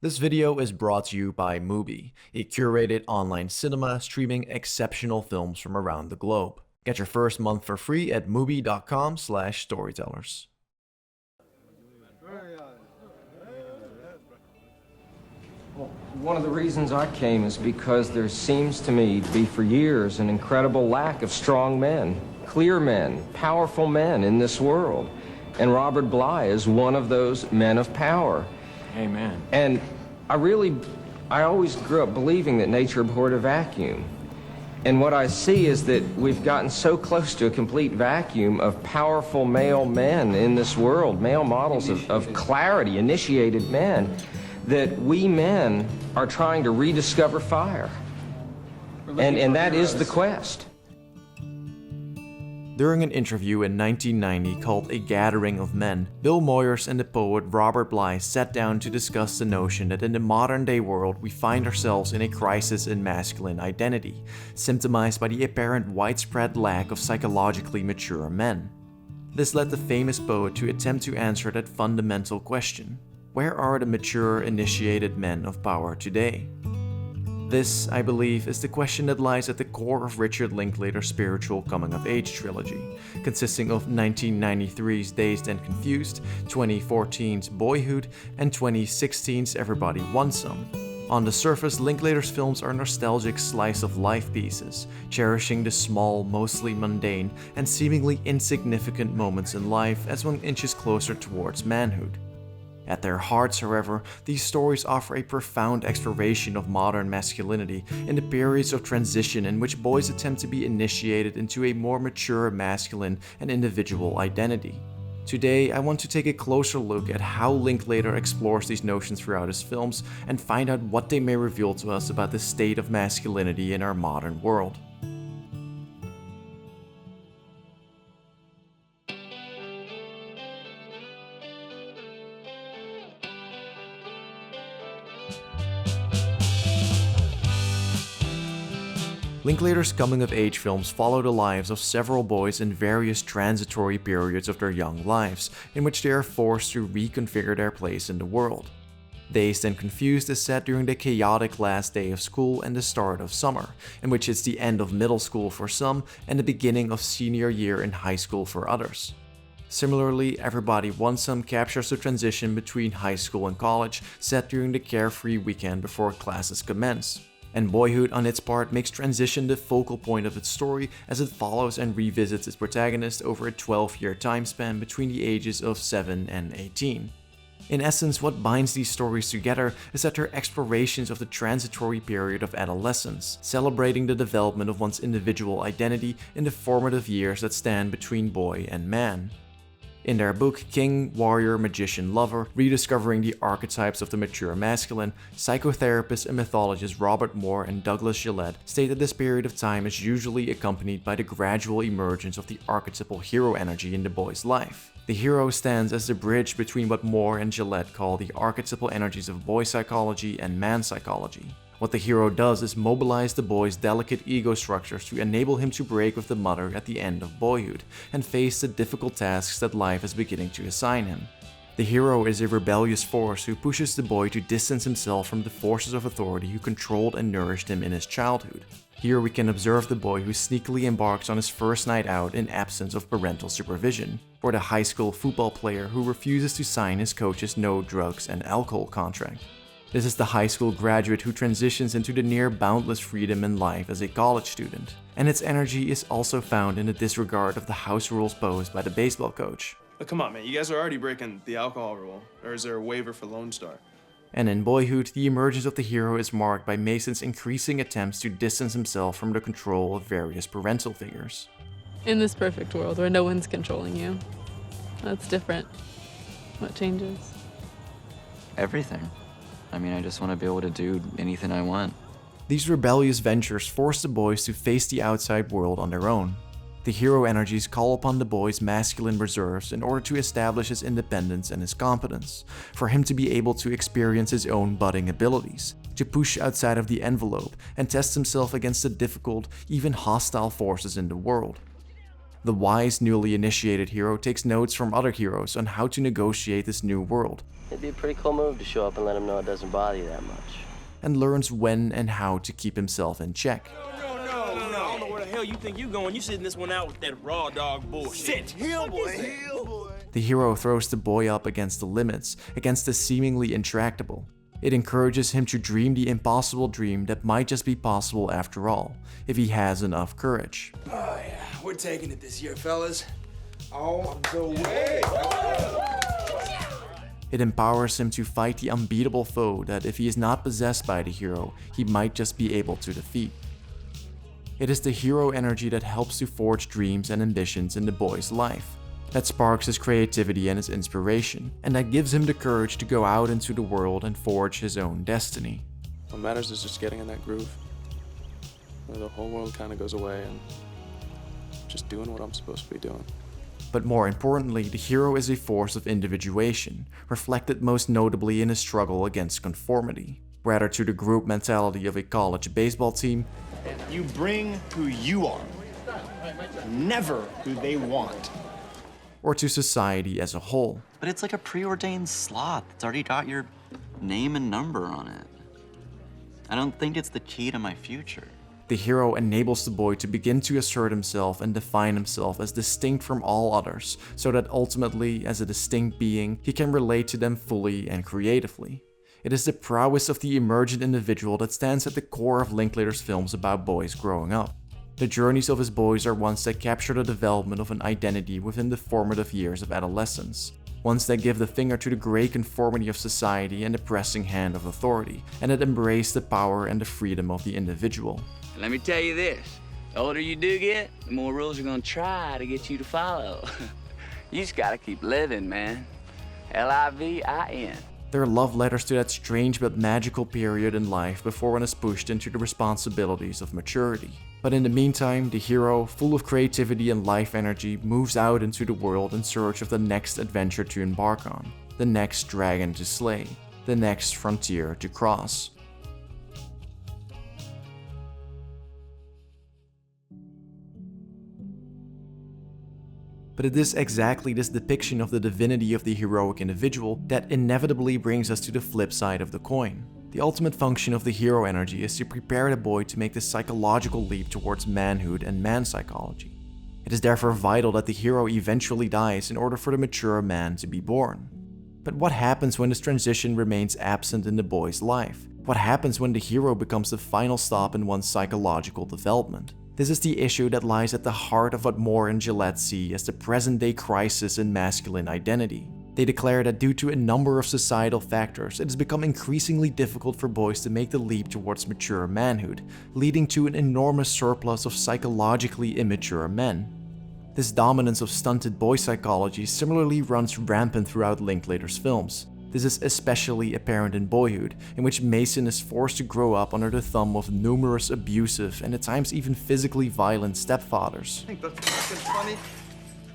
This video is brought to you by Mubi, a curated online cinema streaming exceptional films from around the globe. Get your first month for free at mubi.com/storytellers. One of the reasons I came is because there seems to me to be for years an incredible lack of strong men, clear men, powerful men in this world. And Robert Bly is one of those men of power. Amen. And I always grew up believing that nature abhorred a vacuum. And what I see is that we've gotten so close to a complete vacuum of powerful male men in this world, male models of clarity, initiated men, that we men are trying to rediscover fire. And that is the quest. During an interview in 1990 called A Gathering of Men, Bill Moyers and the poet Robert Bly sat down to discuss the notion that in the modern-day world we find ourselves in a crisis in masculine identity, symptomized by the apparent widespread lack of psychologically mature men. This led the famous poet to attempt to answer that fundamental question: where are the mature, initiated men of power today? This, I believe, is the question that lies at the core of Richard Linklater's spiritual coming-of-age trilogy, consisting of 1993's Dazed and Confused, 2014's Boyhood, and 2016's Everybody Wants Some. On the surface, Linklater's films are nostalgic slice-of-life pieces, cherishing the small, mostly mundane, and seemingly insignificant moments in life as one inches closer towards manhood. At their hearts, however, these stories offer a profound exploration of modern masculinity in the periods of transition in which boys attempt to be initiated into a more mature masculine and individual identity. Today, I want to take a closer look at how Linklater explores these notions throughout his films and find out what they may reveal to us about the state of masculinity in our modern world. Linklater's coming-of-age films follow the lives of several boys in various transitory periods of their young lives, in which they are forced to reconfigure their place in the world. Dazed and Confused is set during the chaotic last day of school and the start of summer, in which it's the end of middle school for some and the beginning of senior year in high school for others. Similarly, Everybody Wants Some captures the transition between high school and college, set during the carefree weekend before classes commence. And Boyhood, on its part, makes transition the focal point of its story as it follows and revisits its protagonist over a 12-year time span between the ages of 7 and 18. In essence, what binds these stories together is that they're explorations of the transitory period of adolescence, celebrating the development of one's individual identity in the formative years that stand between boy and man. In their book King, Warrior, Magician, Lover, Rediscovering the Archetypes of the Mature Masculine, psychotherapist and mythologist Robert Moore and Douglas Gillette state that this period of time is usually accompanied by the gradual emergence of the archetypal hero energy in the boy's life. The hero stands as the bridge between what Moore and Gillette call the archetypal energies of boy psychology and man psychology. What the hero does is mobilize the boy's delicate ego structures to enable him to break with the mother at the end of boyhood and face the difficult tasks that life is beginning to assign him. The hero is a rebellious force who pushes the boy to distance himself from the forces of authority who controlled and nourished him in his childhood. Here we can observe the boy who sneakily embarks on his first night out in absence of parental supervision, or the high school football player who refuses to sign his coach's no drugs and alcohol contract. This is the high school graduate who transitions into the near boundless freedom in life as a college student, and its energy is also found in the disregard of the house rules posed by the baseball coach. But come on, man, you guys are already breaking the alcohol rule, or is there a waiver for Lone Star? And in Boyhood, the emergence of the hero is marked by Mason's increasing attempts to distance himself from the control of various parental figures. In this perfect world where no one's controlling you, that's different. What changes? Everything. I mean, I just want to be able to do anything I want. These rebellious ventures force the boys to face the outside world on their own. The hero energies call upon the boy's masculine reserves in order to establish his independence and his competence, for him to be able to experience his own budding abilities, to push outside of the envelope and test himself against the difficult, even hostile forces in the world. The wise, newly initiated hero takes notes from other heroes on how to negotiate this new world, It'd be a pretty cool move to show up and let him know it doesn't bother you that much. and learns when and how to keep himself in check. No, I don't know where the hell you think you going. You sitting this one out with that raw dog bullshit. Sit here, boy. The hero throws the boy up against the limits, against the seemingly intractable. It encourages him to dream the impossible dream that might just be possible after all, if he has enough courage. Oh yeah, we're taking it this year, fellas. All the way. It empowers him to fight the unbeatable foe that, if he is not possessed by the hero, he might just be able to defeat. It is the hero energy that helps to forge dreams and ambitions in the boy's life, that sparks his creativity and his inspiration, and that gives him the courage to go out into the world and forge his own destiny. What matters is just getting in that groove, where the whole world kind of goes away and just doing what I'm supposed to be doing. But more importantly, the hero is a force of individuation, reflected most notably in his struggle against conformity. Whether to the group mentality of a college baseball team, You bring who you are, never who they want. or to society as a whole. But it's like a preordained slot that's already got your name and number on it. I don't think it's the key to my future. The hero enables the boy to begin to assert himself and define himself as distinct from all others, so that ultimately, as a distinct being, he can relate to them fully and creatively. It is the prowess of the emergent individual that stands at the core of Linklater's films about boys growing up. The journeys of his boys are ones that capture the development of an identity within the formative years of adolescence. Ones that give the finger to the grey conformity of society and the pressing hand of authority, and that embrace the power and the freedom of the individual. Let me tell you this, the older you do get, the more rules are gonna try to get you to follow. You just gotta keep living, man. Livin. They're love letters to that strange but magical period in life before one is pushed into the responsibilities of maturity. But in the meantime, the hero, full of creativity and life energy, moves out into the world in search of the next adventure to embark on, the next dragon to slay, the next frontier to cross. But it is exactly this depiction of the divinity of the heroic individual that inevitably brings us to the flip side of the coin. The ultimate function of the hero energy is to prepare the boy to make the psychological leap towards manhood and man psychology. It is therefore vital that the hero eventually dies in order for the mature man to be born. But what happens when this transition remains absent in the boy's life? What happens when the hero becomes the final stop in one's psychological development? This is the issue that lies at the heart of what Moore and Gillette see as the present-day crisis in masculine identity. They declare that due to a number of societal factors, it has become increasingly difficult for boys to make the leap towards mature manhood, leading to an enormous surplus of psychologically immature men. This dominance of stunted boy psychology similarly runs rampant throughout Linklater's films. This is especially apparent in Boyhood, in which Mason is forced to grow up under the thumb of numerous abusive and at times even physically violent stepfathers. I think that's fucking funny.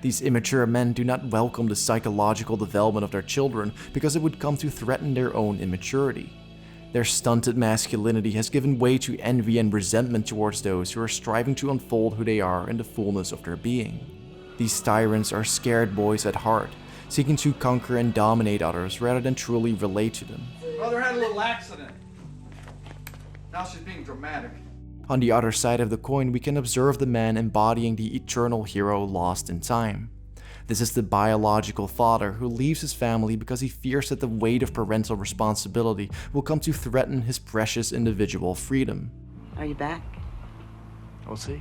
These immature men do not welcome the psychological development of their children because it would come to threaten their own immaturity. Their stunted masculinity has given way to envy and resentment towards those who are striving to unfold who they are in the fullness of their being. These tyrants are scared boys at heart, seeking to conquer and dominate others rather than truly relate to them. Brother had a little accident. Now she's being dramatic. On the other side of the coin, we can observe the man embodying the eternal hero lost in time. This is the biological father who leaves his family because he fears that the weight of parental responsibility will come to threaten his precious individual freedom. Are you back? We'll see.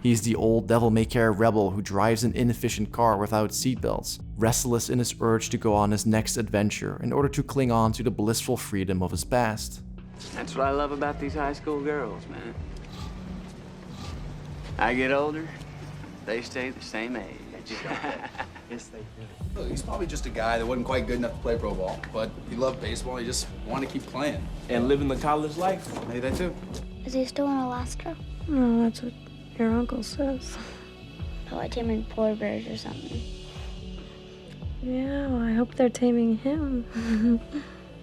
He's the old devil-may-care rebel who drives an inefficient car without seatbelts, restless in his urge to go on his next adventure in order to cling on to the blissful freedom of his past. That's what I love about these high school girls, man. I get older, they stay the same age. Yes, they do. Look, he's probably just a guy that wasn't quite good enough to play pro ball, but he loved baseball and he just wanted to keep playing. And living the college life. Maybe that too. Is he still in Alaska? Oh, that's what your uncle says. Probably taming polar bears or something. Yeah, well, I hope they're taming him.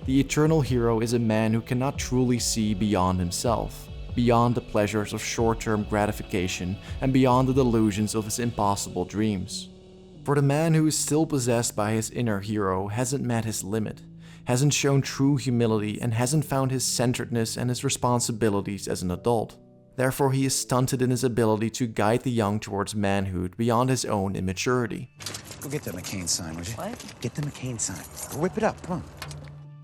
The eternal hero is a man who cannot truly see beyond himself. beyond the pleasures of short-term gratification and beyond the delusions of his impossible dreams. For the man who is still possessed by his inner hero hasn't met his limit, hasn't shown true humility, and hasn't found his centeredness and his responsibilities as an adult. Therefore, he is stunted in his ability to guide the young towards manhood beyond his own immaturity. Go get that McCain sign, would you? What? Get the McCain sign. Go whip it up, come on.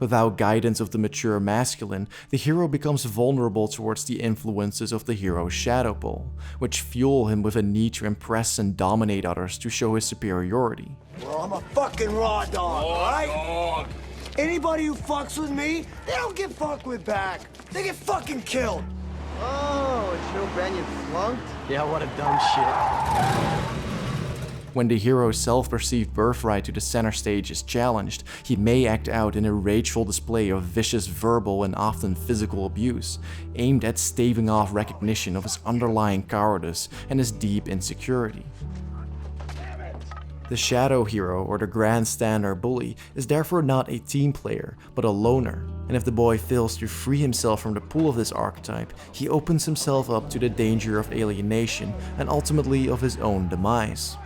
Without guidance of the mature masculine, the hero becomes vulnerable towards the influences of the hero's shadow pole, which fuel him with a need to impress and dominate others to show his superiority. Well, I'm a fucking raw dog, alright? Dog. Anybody who fucks with me, they don't get fucked with back. They get fucking killed. Oh, it's Joe Benyon flunked? Yeah, what a dumb shit. When the hero's self-perceived birthright to the center stage is challenged, he may act out in a rageful display of vicious verbal and often physical abuse, aimed at staving off recognition of his underlying cowardice and his deep insecurity. The shadow hero, or the grandstander bully, is therefore not a team player, but a loner, and if the boy fails to free himself from the pull of this archetype, he opens himself up to the danger of alienation and ultimately of his own demise.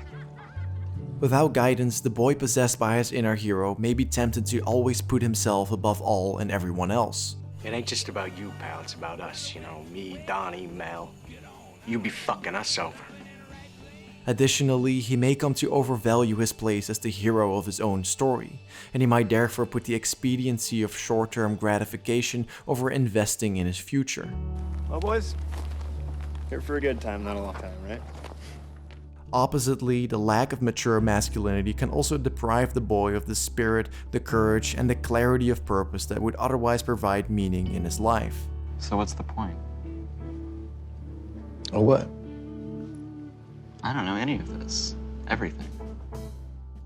Without guidance, the boy possessed by his inner hero may be tempted to always put himself above all and everyone else. It ain't just about you, pal, it's about us, you know, me, Donnie, Mel. You be fucking us over. Additionally, he may come to overvalue his place as the hero of his own story, and he might therefore put the expediency of short-term gratification over investing in his future. Well, boys, here for a good time, not a long time, right? Oppositely, the lack of mature masculinity can also deprive the boy of the spirit, the courage, and the clarity of purpose that would otherwise provide meaning in his life. So what's the point? Or what? I don't know any of this. Everything.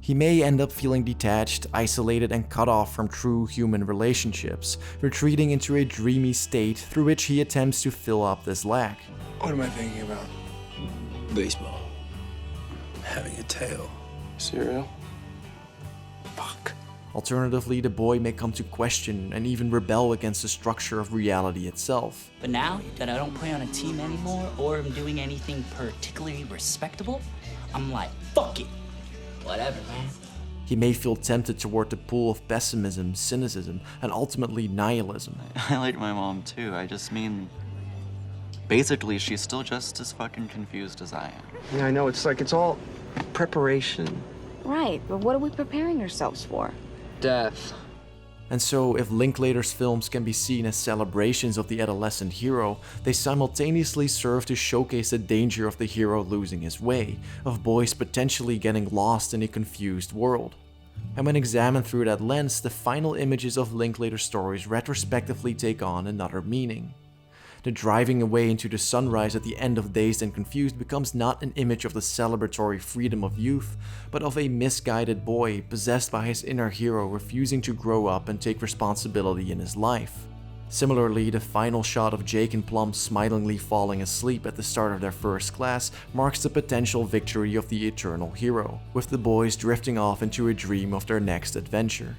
He may end up feeling detached, isolated, and cut off from true human relationships, retreating into a dreamy state through which he attempts to fill up this lack. What am I thinking about? Baseball. Having a tail. Cereal. Fuck. Alternatively, the boy may come to question and even rebel against the structure of reality itself. But now that I don't play on a team anymore or am doing anything particularly respectable, I'm like, fuck it. Whatever, man. He may feel tempted toward the pool of pessimism, cynicism, and ultimately nihilism. I like my mom too, I just mean... Basically, she's still just as fucking confused as I am. Yeah, I know, it's like it's all preparation. Right, but what are we preparing ourselves for? Death. And so, if Linklater's films can be seen as celebrations of the adolescent hero, they simultaneously serve to showcase the danger of the hero losing his way, of boys potentially getting lost in a confused world. And when examined through that lens, the final images of Linklater's stories retrospectively take on another meaning. The driving away into the sunrise at the end of Dazed and Confused becomes not an image of the celebratory freedom of youth, but of a misguided boy possessed by his inner hero refusing to grow up and take responsibility in his life. Similarly, the final shot of Jake and Plum smilingly falling asleep at the start of their first class marks the potential victory of the eternal hero, with the boys drifting off into a dream of their next adventure.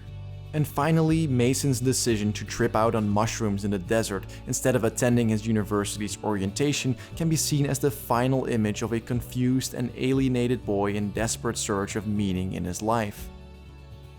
And finally, Mason's decision to trip out on mushrooms in the desert instead of attending his university's orientation can be seen as the final image of a confused and alienated boy in desperate search of meaning in his life.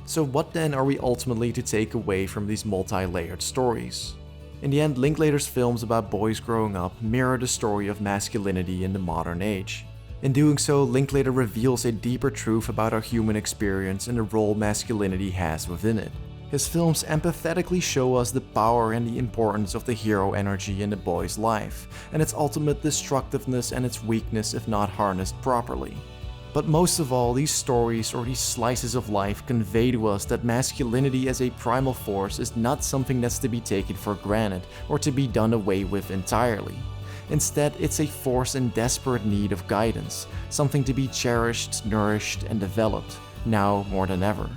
So what then are we ultimately to take away from these multi-layered stories? In the end, Linklater's films about boys growing up mirror the story of masculinity in the modern age. In doing so, Linklater reveals a deeper truth about our human experience and the role masculinity has within it. His films empathetically show us the power and the importance of the hero energy in the boy's life, and its ultimate destructiveness and its weakness if not harnessed properly. But most of all, these stories or these slices of life convey to us that masculinity as a primal force is not something that's to be taken for granted or to be done away with entirely. Instead, it's a force in desperate need of guidance, something to be cherished, nourished, and developed, now more than ever.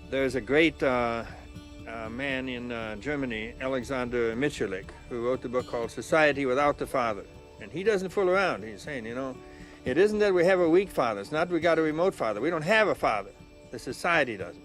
There's a great man in Germany, Alexander Mitscherlich, who wrote the book called Society Without the Father. And he doesn't fool around. He's saying, you know, it isn't that we have a weak father. It's not we got a remote father. We don't have a father. The society doesn't.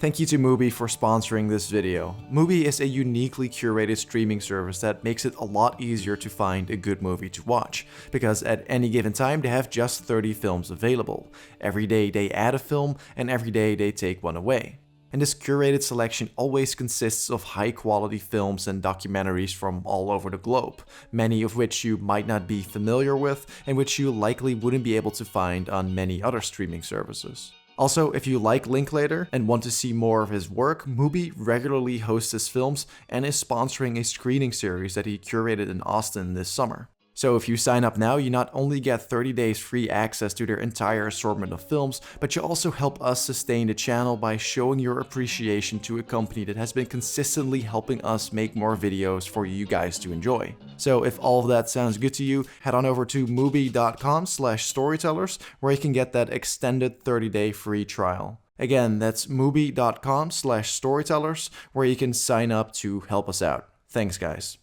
Thank you to Mubi for sponsoring this video. Mubi is a uniquely curated streaming service that makes it a lot easier to find a good movie to watch, because at any given time they have just 30 films available. Every day they add a film, and every day they take one away. And this curated selection always consists of high quality films and documentaries from all over the globe, many of which you might not be familiar with and which you likely wouldn't be able to find on many other streaming services. Also, if you like Linklater and want to see more of his work, Mubi regularly hosts his films and is sponsoring a screening series that he curated in Austin this summer. So if you sign up now, you not only get 30 days free access to their entire assortment of films, but you also help us sustain the channel by showing your appreciation to a company that has been consistently helping us make more videos for you guys to enjoy. So if all of that sounds good to you, head on over to mubi.com/storytellers, where you can get that extended 30-day free trial. Again, that's mubi.com/storytellers, where you can sign up to help us out. Thanks, guys.